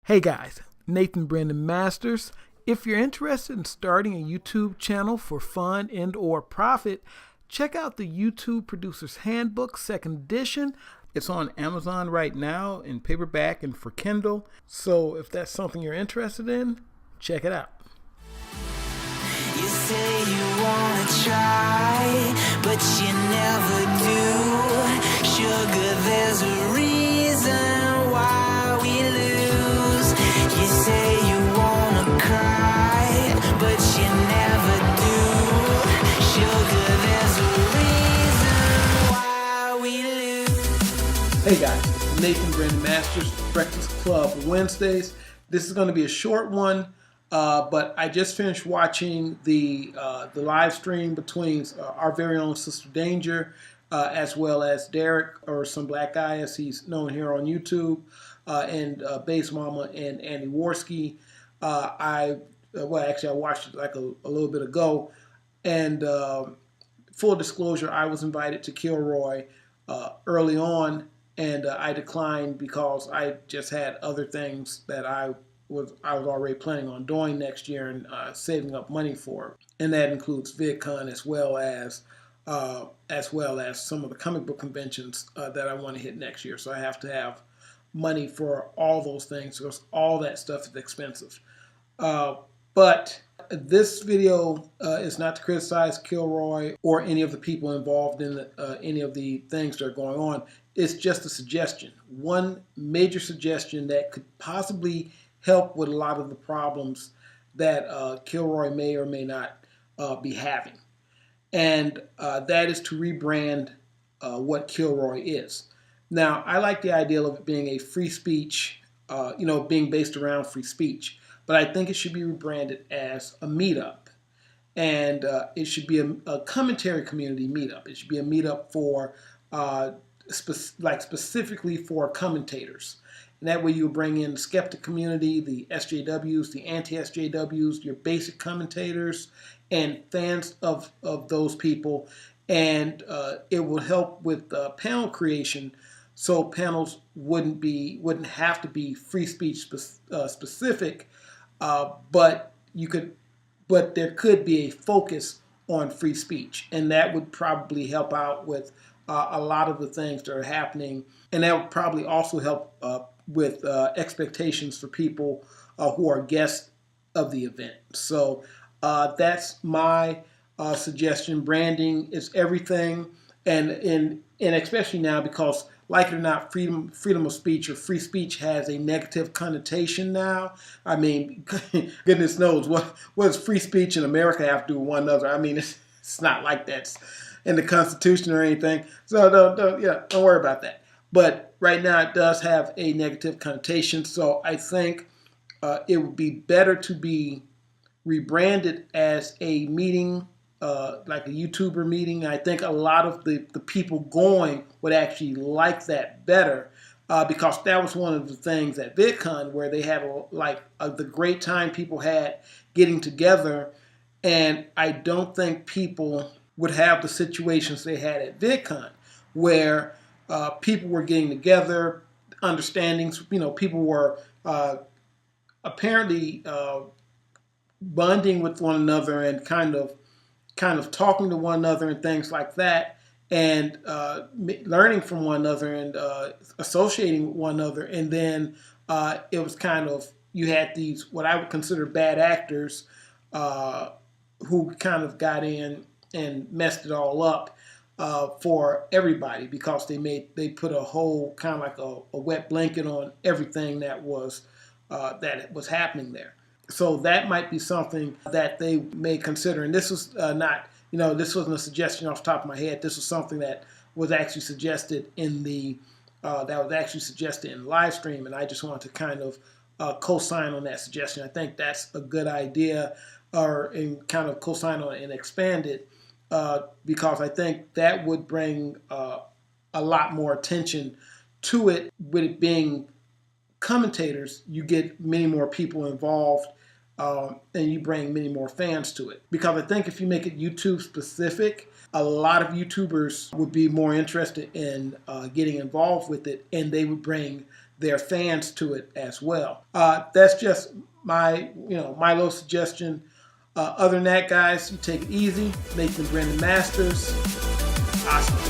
Hey guys, Nathan Brendan Masters. If you're interested in starting a YouTube channel for fun and or profit, check out the YouTube Producer's Handbook 2nd edition. It's on Amazon right now in paperback and for Kindle. So if that's something you're interested in, check it out. You say you wanna try, but you never do. Sugar, there's a reason why we lose. You say you wanna cry, but you never do. Sugar, there's a reason why we lose. Hey guys, Nathan Brendan Masters, Breakfast Club Wednesdays. This is going to be a short one. But I just finished watching the live stream between our very own Sister Danger, as well as Derek, or Some Black Guy as he's known here on YouTube, and Bass Mama and Andy Worski. I watched it like a little bit ago, and full disclosure, I was invited to Kilroy early on, and I declined because I just had other things that I was already planning on doing next year and saving up money for, and that includes VidCon as well as some of the comic book conventions that I want to hit next year. So I have to have money for all those things because all that stuff is expensive. But this video is not to criticize Kilroy or any of the people involved in any of the things that are going on. It's just a suggestion, one major suggestion that could possibly help with a lot of the problems that Kilroy may or may not be having. And that is to rebrand what Kilroy is. Now, I like the idea of it being a free speech, being based around free speech, but I think it should be rebranded as a meetup. And it should be a commentary community meetup. It should be a meetup for, specifically for commentators. And that way you bring in the skeptic community, the SJWs, the anti-SJWs, your basic commentators, and fans of those people. And it will help with panel creation, so panels wouldn't have to be free speech specific, but there could be a focus on free speech, and that would probably help out with a lot of the things that are happening, and that would probably also help with expectations for people who are guests of the event. So that's my suggestion. Branding is everything, and especially now because, like it or not, freedom of speech or free speech has a negative connotation now. I mean, goodness knows what does free speech in America have to do with one another. I mean, it's not like that's in the Constitution or anything. So don't worry about that. But right now it does have a negative connotation, so I think it would be better to be rebranded as a meeting, like a YouTuber meeting. I think a lot of the people going would actually like that better, because that was one of the things at VidCon where they had the great time people had getting together, and I don't think people would have the situations they had at VidCon where people were getting together, understandings. People were apparently bonding with one another and kind of talking to one another and things like that, and learning from one another and associating with one another. And then it was kind of, you had these what I would consider bad actors who kind of got in and messed it all up for everybody, because they put a whole kind of like a wet blanket on everything that was happening there. So that might be something that they may consider. And this was this wasn't a suggestion off the top of my head. This was something that was actually suggested in the live stream, and I just wanted to kind of co-sign on that suggestion. I think that's a good idea, and kind of co-sign on it and expand it. Because I think that would bring a lot more attention to it. With it being commentators, you get many more people involved, and you bring many more fans to it. Because I think if you make it YouTube specific, a lot of YouTubers would be more interested in getting involved with it, and they would bring their fans to it as well. That's just my my little suggestion. Other than that, guys, you take it easy. Make them Brandon Masters. Awesome.